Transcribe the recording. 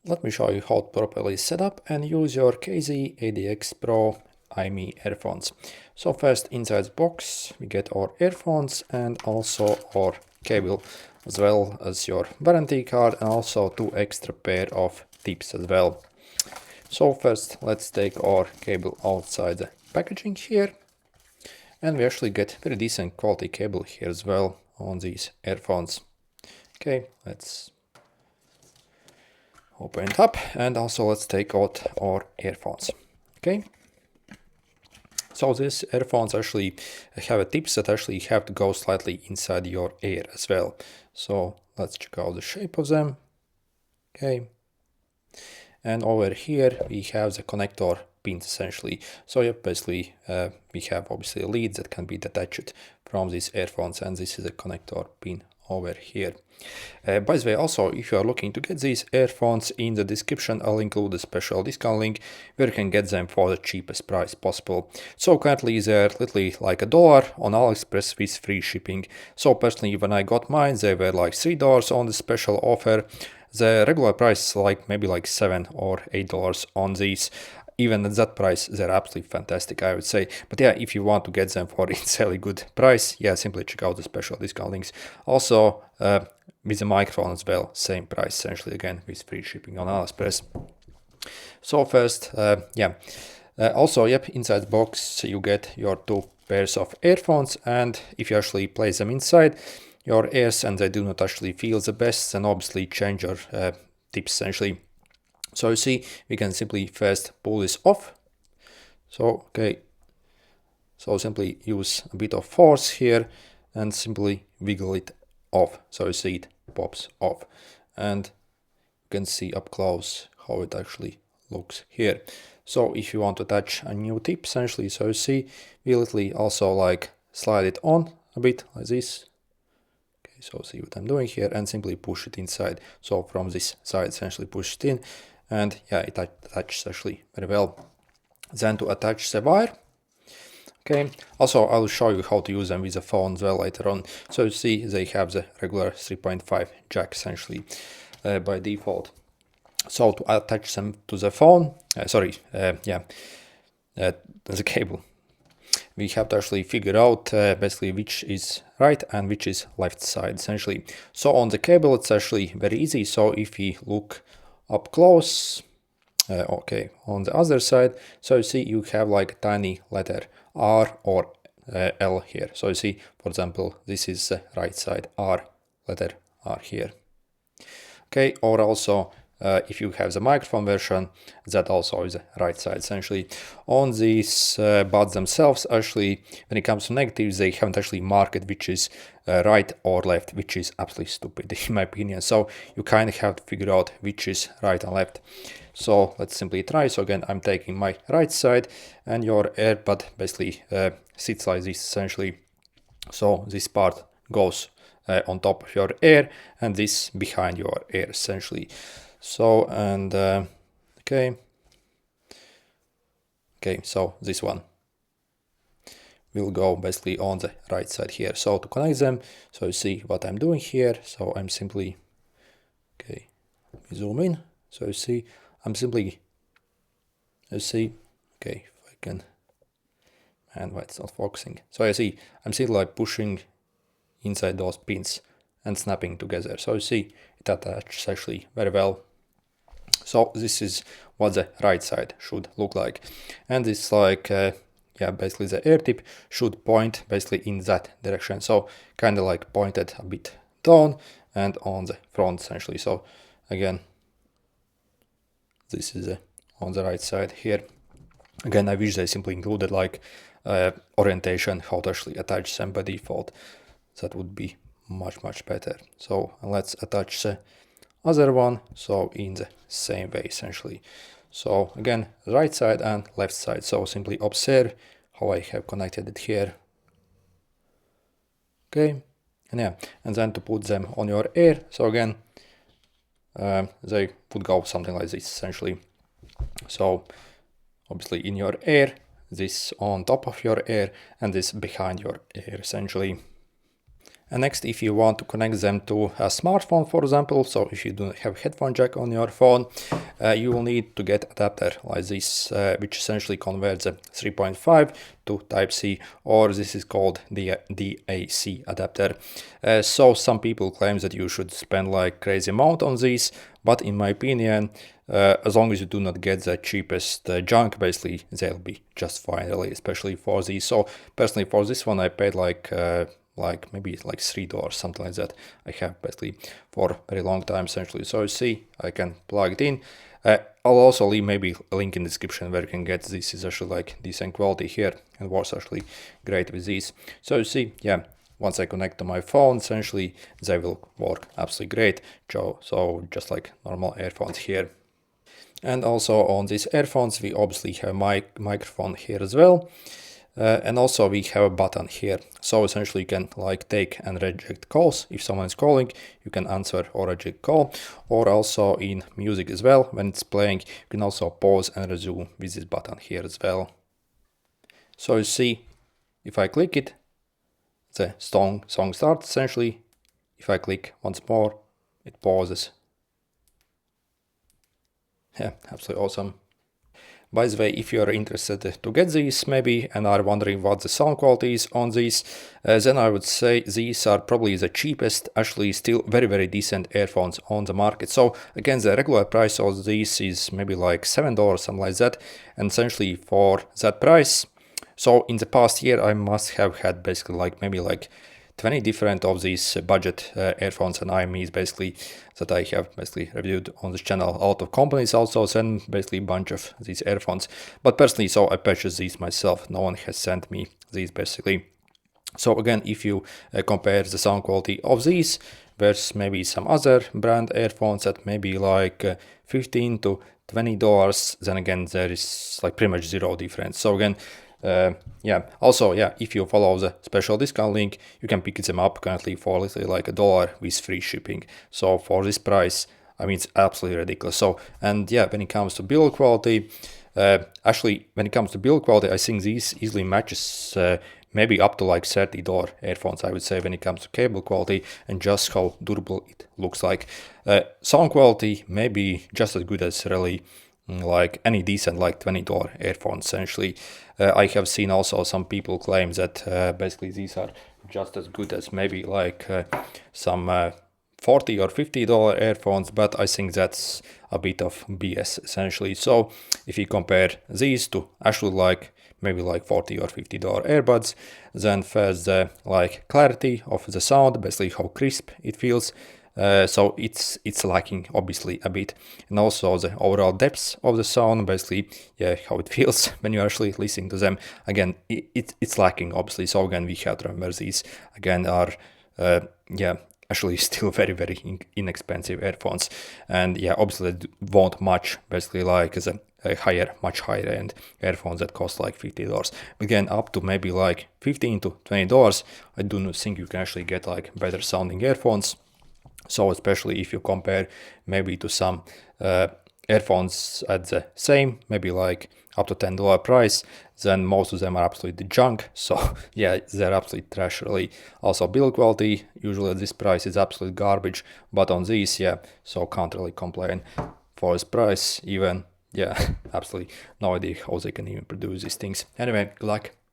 Let me show you how to properly set up and use your KZ EDX Pro IEM Earphones. So first, inside the box we get our earphones and also our cable, as well as your warranty card and also 2 extra pair of tips as well. So first, let's take our cable outside the packaging here, and we actually get very decent quality cable here as well on these earphones. Okay, let's open it up, and also let's take out our earphones. Okay, so these earphones actually have a tips that actually have to go slightly inside your ear as well. So let's check out the shape of them. Okay, and over here we have the connector pins essentially. So yeah, basically we have obviously leads that can be detached from these earphones, and this is a connector pin over here. By the way, also, if you are looking to get these earphones, in the description I'll include a special discount link where you can get them for the cheapest price possible. So currently they're literally like $1 on AliExpress with free shipping. So personally, when I got mine, they were like $3 on the special offer. The regular price is like maybe like $7 or $8 on these. Even at that price, they're absolutely fantastic, I would say. But yeah, if you want to get them for a insanely good price, yeah, simply check out the special discount links. Also, with the microphone as well, same price essentially, again with free shipping on AliExpress. So first, also, yep, inside the box you get your 2 pairs of earphones, and if you actually place them inside your ears and they do not actually feel the best, then obviously change your tips essentially. So you see, we can simply first pull this off. So, okay, so simply use a bit of force here and simply wiggle it off. So you see it pops off, and you can see up close how it actually looks here. So if you want to attach a new tip essentially, so you see, we literally also like slide it on a bit like this. Okay, so see what I'm doing here, and simply push it inside. So from this side essentially push it in, and yeah, it attaches actually very well. Then to attach the wire, okay, also I'll show you how to use them with the phone as well later on. So you see they have the regular 3.5 jack essentially by default. So to attach them to the phone, the cable, we have to actually figure out basically which is right and which is left side essentially. So on the cable it's actually very easy. So if we look up close, okay, on the other side, so you see you have like a tiny letter R or L here. So you see, for example, this is the right side, R, letter R here. Okay, or also if you have the microphone version, that also is the right side essentially. On these buds themselves, actually, when it comes to negatives, they haven't actually marked which is right or left, which is absolutely stupid in my opinion. So you kind of have to figure out which is right and left. So let's simply try. So again, I'm taking my right side, and your AirPod basically sits like this essentially. So this part goes on top of your ear, and this behind your ear essentially. So, and okay, so this one will go basically on the right side here. So to connect them, so you see what I'm doing here. So I'm simply, okay, zoom in. So you see, I'm simply, you see, okay, if I can, and why it's not focusing. So you see, I'm simply like pushing inside those pins and snapping together. So you see, it attaches actually very well. So this is what the right side should look like, and it's like basically the air tip should point basically in that direction, so kind of like pointed a bit down and on the front essentially. So again, this is on the right side here. Again, I wish they simply included like orientation, how to actually attach them by default. That would be much better. So let's attach the other one, so in the same way essentially. So again, right side and left side. So simply observe how I have connected it here. Okay, and yeah, and then to put them on your ear. So again, they would go something like this essentially. So obviously in your ear, this on top of your ear, and this behind your ear essentially. And next, if you want to connect them to a smartphone, for example, so if you don't have headphone jack on your phone, you will need to get adapter like this, which essentially converts a 3.5 to Type-C, or this is called the DAC adapter. So some people claim that you should spend like crazy amount on this, but in my opinion, as long as you do not get the cheapest junk, basically they'll be just fine, really, especially for these. So personally for this one I paid like maybe like $3, something like that. I have basically for a very long time essentially. So you see, I can plug it in. I'll also leave maybe a link in the description where you can get this. Is actually like decent quality here and works actually great with these. So you see, yeah, once I connect to my phone, essentially they will work absolutely great. So just like normal earphones here. And also on these earphones we obviously have microphone here as well. And also we have a button here, so essentially you can like take and reject calls. If someone is calling, you can answer or reject call, or also in music as well, when it's playing, you can also pause and resume with this button here as well. So you see, if I click it, the song starts essentially. If I click once more, it pauses. Yeah, absolutely awesome. By the way, if you are interested to get these maybe and are wondering what the sound quality is on these, then I would say these are probably the cheapest, actually still very decent earphones on the market. So again, the regular price of these is maybe like $7, something like that, and essentially for that price, so in the past year I must have had basically like maybe like 20 different of these budget earphones and IMEs basically that I have basically reviewed on this channel. A lot of companies also send basically a bunch of these earphones, but personally, so I purchased these myself. No one has sent me these basically. So again, if you compare the sound quality of these versus maybe some other brand earphones at maybe like $15 to $20, then again there is like pretty much zero difference. So again, yeah, also, yeah, if you follow the special discount link, you can pick them up currently for literally like $1 with free shipping. So for this price, I mean, it's absolutely ridiculous. So, and yeah, when it comes to build quality, actually, when it comes to build quality, I think these easily matches maybe up to like $30 earphones, I would say, when it comes to cable quality and just how durable it looks like. Sound quality maybe just as good as really like any decent like $20 earphones essentially. I have seen also some people claim that basically these are just as good as maybe like some $40 or $50 earphones, but I think that's a bit of BS essentially. So if you compare these to actually like maybe like $40 or $50 earbuds, then first the like clarity of the sound, basically how crisp it feels. So it's lacking obviously a bit, and also the overall depth of the sound, basically, yeah, how it feels when you're actually listening to them. Again, it's lacking obviously. So again, we have to remember these again are yeah, actually still very inexpensive earphones, and yeah, obviously they won't much basically like as a much higher end earphones that cost like $50. Again, up to maybe like $15 to $20, I do not think you can actually get like better sounding earphones. So especially if you compare maybe to some earphones at the same, maybe like up to $10 price, then most of them are absolutely junk. So yeah, they're absolutely trash really. Also build quality, usually at this price is absolute garbage, but on these, yeah, so can't really complain. For this price even, yeah, absolutely no idea how they can even produce these things. Anyway, good luck.